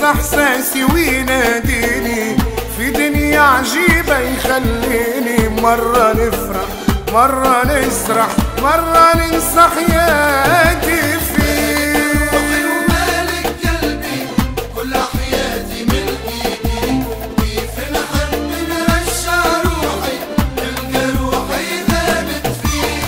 يهز احساسي ويناديني في دنيا عجيبة يخليني مرة نفرح مرة نسرح مرة ننسى حياتي فيه. روحي ومالك قلبي كل حياتي ملكي، كيف نحب نرجع روحي تلقى روحي ذابت فيه.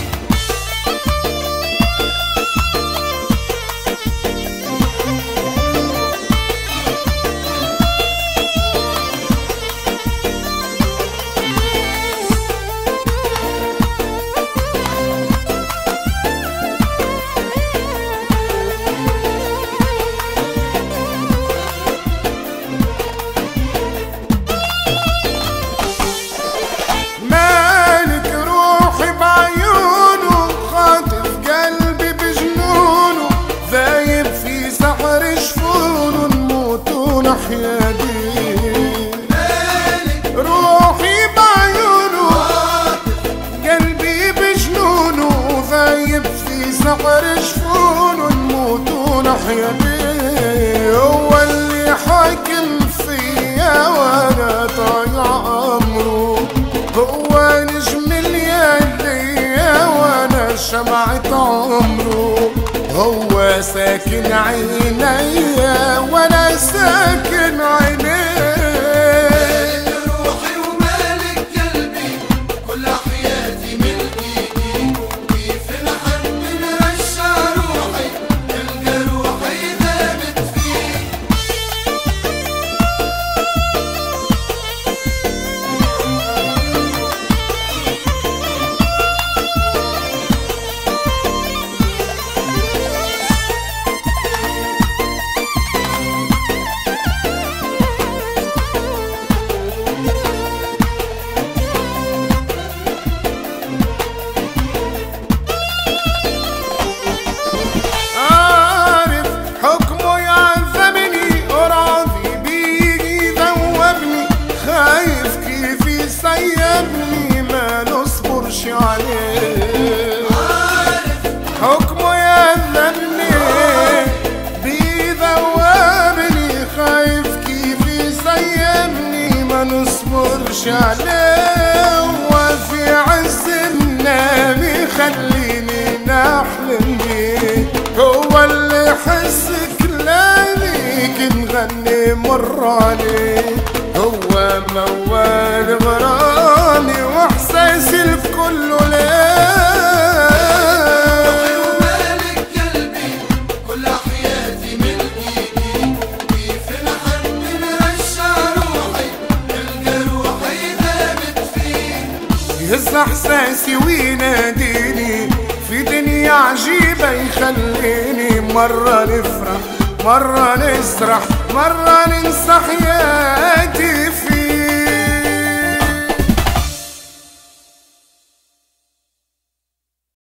روحي بعيونه قلبي بجنونه ذايب في سحر جفونه نموت ونحيا بيه. هو اللي حاكم فيا وانا ضايع عمره، هو نجم الليالي وانا شمعة عمره، هو ساكن عينيا وانا ساكن عينيه. روحي ومالك قلبي كل حياتي ملكي، كيف نحب نرجع روحي تلقى روحي ذابت فيه. سيبني ما نصبرش عليه، حكمه يذنبني بيذوبني، خايف كيف يسيبني ما نصبرش عليه. وفي عز النام يخليني نحلم بيه، هو اللي يحس كلامي كنغني مر عليه، هو موال غرامي واحساسي الكل ليه. روحي ومالك قلبي كل حياتي ملكي، كيف نحب نرجع روحي تلقى روحي ذابت فيه. يهز احساسي ويناديني في دنيا عجيبة يخليني مرة نفرح مرة نسرح مرة ننسى حياتي